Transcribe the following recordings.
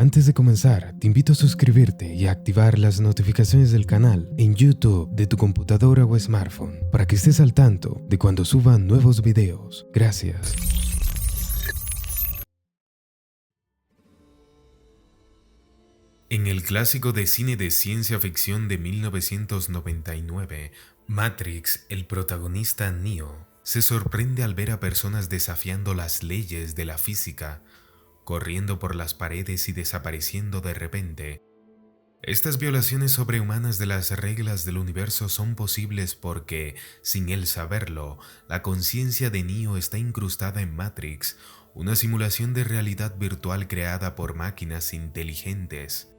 Antes de comenzar, te invito a suscribirte y a activar las notificaciones del canal en YouTube de tu computadora o smartphone para que estés al tanto de cuando suban nuevos videos. Gracias. En el clásico de cine de ciencia ficción de 1999, Matrix, el protagonista Neo se sorprende al ver a personas desafiando las leyes de la física, corriendo por las paredes y desapareciendo de repente. Estas violaciones sobrehumanas de las reglas del universo son posibles porque, sin él saberlo, la conciencia de Neo está incrustada en Matrix, una simulación de realidad virtual creada por máquinas inteligentes.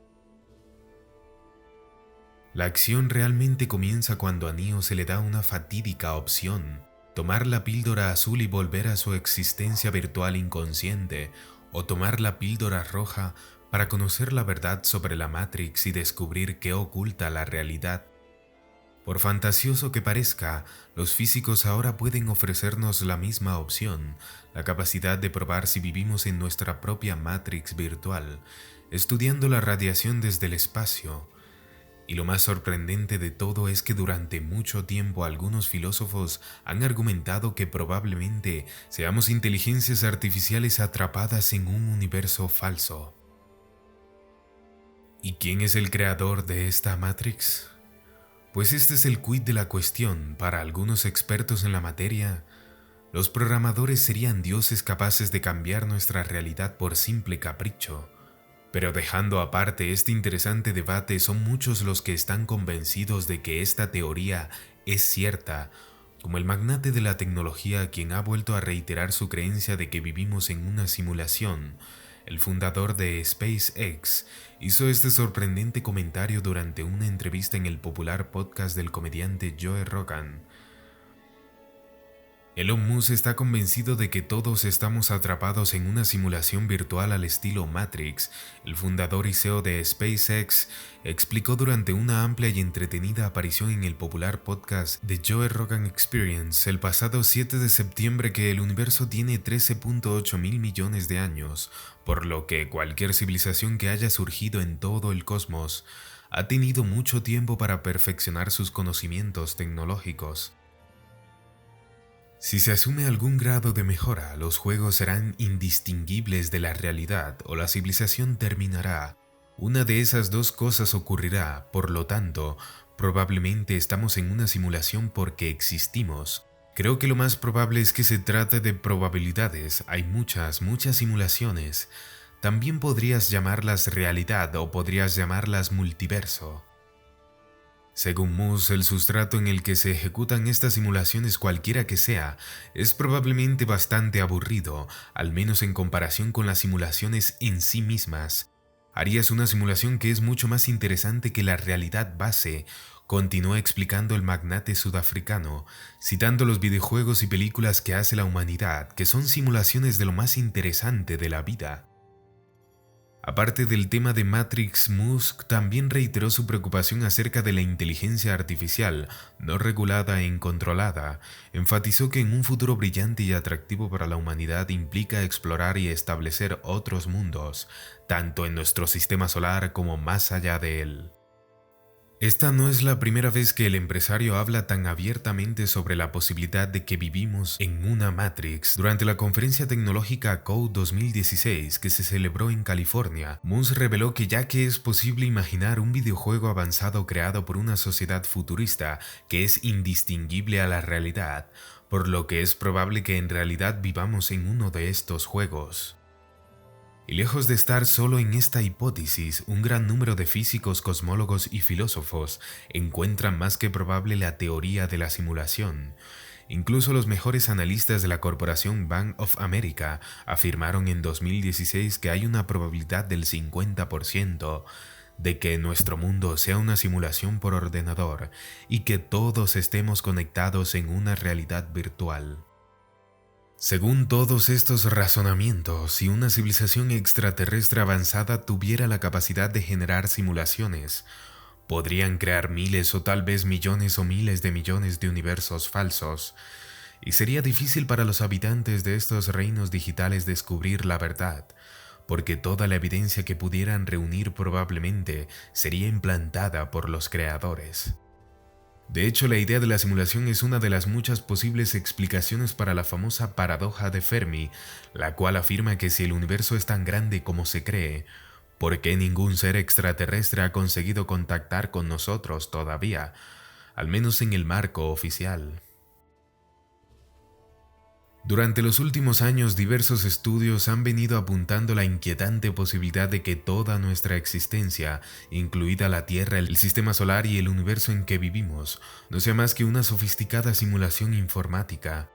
La acción realmente comienza cuando a Neo se le da una fatídica opción: tomar la píldora azul y volver a su existencia virtual inconsciente, o tomar la píldora roja para conocer la verdad sobre la Matrix y descubrir qué oculta la realidad. Por fantasioso que parezca, los físicos ahora pueden ofrecernos la misma opción, la capacidad de probar si vivimos en nuestra propia Matrix virtual, estudiando la radiación desde el espacio. Y lo más sorprendente de todo es que durante mucho tiempo algunos filósofos han argumentado que probablemente seamos inteligencias artificiales atrapadas en un universo falso. ¿Y quién es el creador de esta Matrix? Pues este es el quid de la cuestión. Para algunos expertos en la materia, los programadores serían dioses capaces de cambiar nuestra realidad por simple capricho. Pero dejando aparte este interesante debate, son muchos los que están convencidos de que esta teoría es cierta, como el magnate de la tecnología, quien ha vuelto a reiterar su creencia de que vivimos en una simulación. El fundador de SpaceX hizo este sorprendente comentario durante una entrevista en el popular podcast del comediante Joe Rogan. Elon Musk está convencido de que todos estamos atrapados en una simulación virtual al estilo Matrix. El fundador y CEO de SpaceX explicó durante una amplia y entretenida aparición en el popular podcast The Joe Rogan Experience el pasado 7 de septiembre que el universo tiene 13.8 mil millones de años, por lo que cualquier civilización que haya surgido en todo el cosmos ha tenido mucho tiempo para perfeccionar sus conocimientos tecnológicos. Si se asume algún grado de mejora, los juegos serán indistinguibles de la realidad o la civilización terminará. Una de esas dos cosas ocurrirá, por lo tanto, probablemente estamos en una simulación porque existimos. Creo que lo más probable es que se trate de probabilidades. Hay muchas simulaciones. También podrías llamarlas realidad o podrías llamarlas multiverso. Según Musk, el sustrato en el que se ejecutan estas simulaciones, cualquiera que sea, es probablemente bastante aburrido, al menos en comparación con las simulaciones en sí mismas. Harías una simulación que es mucho más interesante que la realidad base, continuó explicando el magnate sudafricano, citando los videojuegos y películas que hace la humanidad, que son simulaciones de lo más interesante de la vida. Aparte del tema de Matrix, Musk también reiteró su preocupación acerca de la inteligencia artificial, no regulada e incontrolada. Enfatizó que en un futuro brillante y atractivo para la humanidad implica explorar y establecer otros mundos, tanto en nuestro sistema solar como más allá de él. Esta no es la primera vez que el empresario habla tan abiertamente sobre la posibilidad de que vivimos en una Matrix. Durante la conferencia tecnológica Code 2016 que se celebró en California, Musk reveló que ya que es posible imaginar un videojuego avanzado creado por una sociedad futurista que es indistinguible a la realidad, por lo que es probable que en realidad vivamos en uno de estos juegos. Y lejos de estar solo en esta hipótesis, un gran número de físicos, cosmólogos y filósofos encuentran más que probable la teoría de la simulación. Incluso los mejores analistas de la corporación Bank of America afirmaron en 2016 que hay una probabilidad del 50% de que nuestro mundo sea una simulación por ordenador y que todos estemos conectados en una realidad virtual. Según todos estos razonamientos, si una civilización extraterrestre avanzada tuviera la capacidad de generar simulaciones, podrían crear miles o tal vez millones o miles de millones de universos falsos, y sería difícil para los habitantes de estos reinos digitales descubrir la verdad, porque toda la evidencia que pudieran reunir probablemente sería implantada por los creadores. De hecho, la idea de la simulación es una de las muchas posibles explicaciones para la famosa paradoja de Fermi, la cual afirma que si el universo es tan grande como se cree, ¿por qué ningún ser extraterrestre ha conseguido contactar con nosotros todavía, al menos en el marco oficial? Durante los últimos años, diversos estudios han venido apuntando la inquietante posibilidad de que toda nuestra existencia, incluida la Tierra, el sistema solar y el universo en que vivimos, no sea más que una sofisticada simulación informática.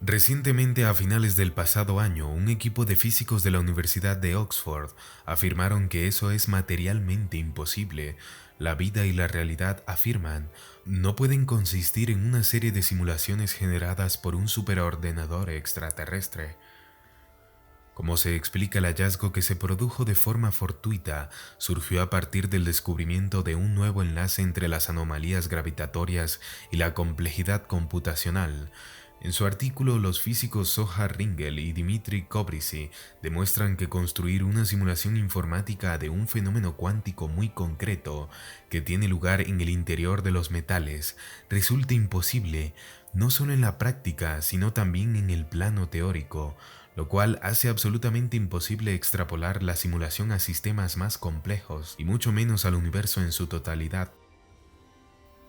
Recientemente, a finales del pasado año, un equipo de físicos de la Universidad de Oxford afirmaron que eso es materialmente imposible. La vida y la realidad, afirman, no pueden consistir en una serie de simulaciones generadas por un superordenador extraterrestre. Como se explica, el hallazgo, que se produjo de forma fortuita, surgió a partir del descubrimiento de un nuevo enlace entre las anomalías gravitatorias y la complejidad computacional. En su artículo, los físicos Zohar Ringel y Dmitry Kobrisi demuestran que construir una simulación informática de un fenómeno cuántico muy concreto que tiene lugar en el interior de los metales resulta imposible, no solo en la práctica, sino también en el plano teórico, lo cual hace absolutamente imposible extrapolar la simulación a sistemas más complejos y mucho menos al universo en su totalidad.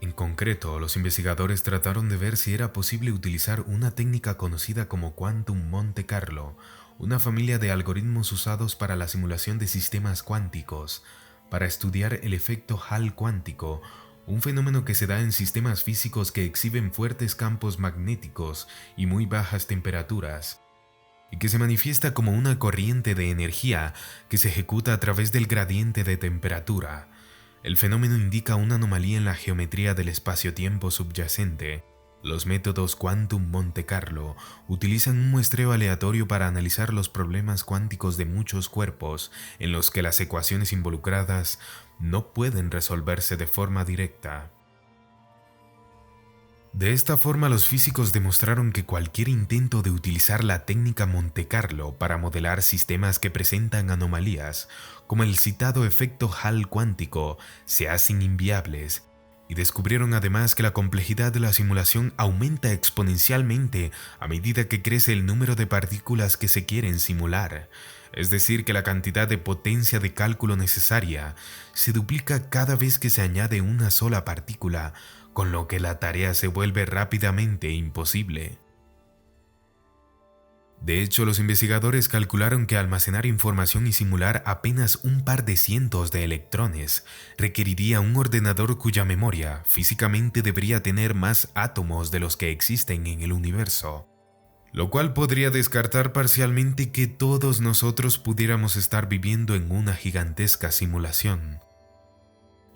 En concreto, los investigadores trataron de ver si era posible utilizar una técnica conocida como Quantum Monte Carlo, una familia de algoritmos usados para la simulación de sistemas cuánticos, para estudiar el efecto Hall cuántico, un fenómeno que se da en sistemas físicos que exhiben fuertes campos magnéticos y muy bajas temperaturas, y que se manifiesta como una corriente de energía que se ejecuta a través del gradiente de temperatura. El fenómeno indica una anomalía en la geometría del espacio-tiempo subyacente. Los métodos Quantum Monte Carlo utilizan un muestreo aleatorio para analizar los problemas cuánticos de muchos cuerpos en los que las ecuaciones involucradas no pueden resolverse de forma directa. De esta forma, los físicos demostraron que cualquier intento de utilizar la técnica Monte Carlo para modelar sistemas que presentan anomalías, como el citado efecto Hall cuántico, se hacen inviables, y descubrieron además que la complejidad de la simulación aumenta exponencialmente a medida que crece el número de partículas que se quieren simular, es decir, que la cantidad de potencia de cálculo necesaria se duplica cada vez que se añade una sola partícula, con lo que la tarea se vuelve rápidamente imposible. De hecho, los investigadores calcularon que almacenar información y simular apenas un par de cientos de electrones requeriría un ordenador cuya memoria físicamente debería tener más átomos de los que existen en el universo, lo cual podría descartar parcialmente que todos nosotros pudiéramos estar viviendo en una gigantesca simulación.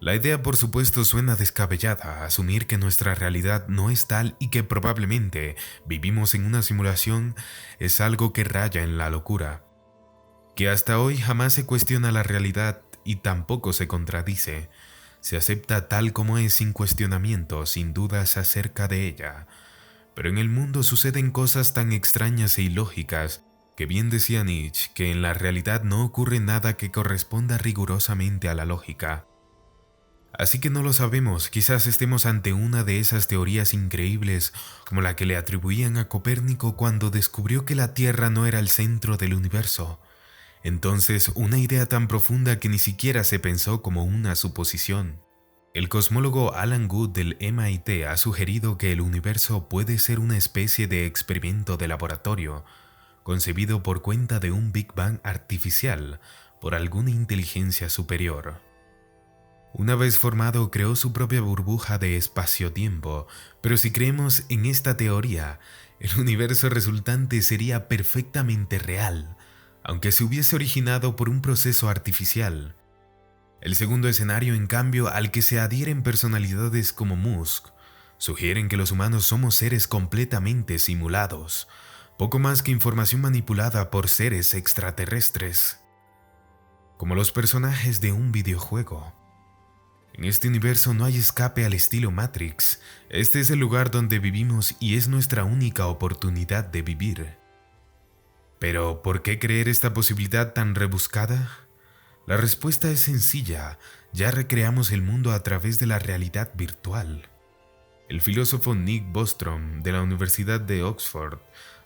La idea, por supuesto, suena descabellada, asumir que nuestra realidad no es tal y que probablemente vivimos en una simulación es algo que raya en la locura, que hasta hoy jamás se cuestiona la realidad y tampoco se contradice, se acepta tal como es sin cuestionamientos, sin dudas acerca de ella. Pero en el mundo suceden cosas tan extrañas e ilógicas que bien decía Nietzsche que en la realidad no ocurre nada que corresponda rigurosamente a la lógica. Así que no lo sabemos, quizás estemos ante una de esas teorías increíbles como la que le atribuían a Copérnico cuando descubrió que la Tierra no era el centro del universo. Entonces, una idea tan profunda que ni siquiera se pensó como una suposición. El cosmólogo Alan Guth del MIT ha sugerido que el universo puede ser una especie de experimento de laboratorio, concebido por cuenta de un Big Bang artificial por alguna inteligencia superior. Una vez formado, creó su propia burbuja de espacio-tiempo, pero si creemos en esta teoría, el universo resultante sería perfectamente real, aunque se hubiese originado por un proceso artificial. El segundo escenario, en cambio, al que se adhieren personalidades como Musk, sugieren que los humanos somos seres completamente simulados, poco más que información manipulada por seres extraterrestres, como los personajes de un videojuego. En este universo no hay escape al estilo Matrix. Este es el lugar donde vivimos y es nuestra única oportunidad de vivir. Pero, ¿por qué creer esta posibilidad tan rebuscada? La respuesta es sencilla: ya recreamos el mundo a través de la realidad virtual. El filósofo Nick Bostrom, de la Universidad de Oxford,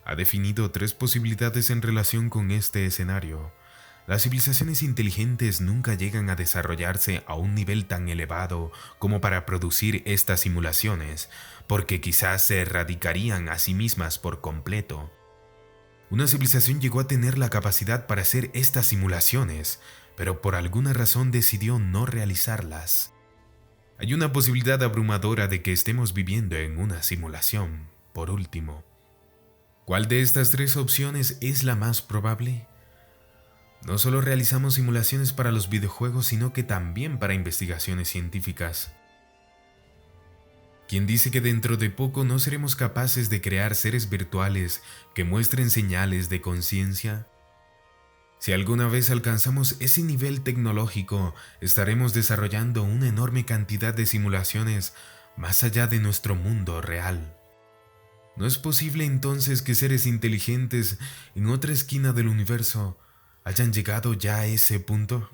ha definido 3 posibilidades en relación con este escenario. Las civilizaciones inteligentes nunca llegan a desarrollarse a un nivel tan elevado como para producir estas simulaciones, porque quizás se erradicarían a sí mismas por completo. Una civilización llegó a tener la capacidad para hacer estas simulaciones, pero por alguna razón decidió no realizarlas. Hay una posibilidad abrumadora de que estemos viviendo en una simulación. Por último, ¿cuál de estas 3 opciones es la más probable? No solo realizamos simulaciones para los videojuegos, sino que también para investigaciones científicas. ¿Quién dice que dentro de poco no seremos capaces de crear seres virtuales que muestren señales de conciencia? Si alguna vez alcanzamos ese nivel tecnológico, estaremos desarrollando una enorme cantidad de simulaciones más allá de nuestro mundo real. ¿No es posible entonces que seres inteligentes en otra esquina del universo hayan llegado ya a ese punto?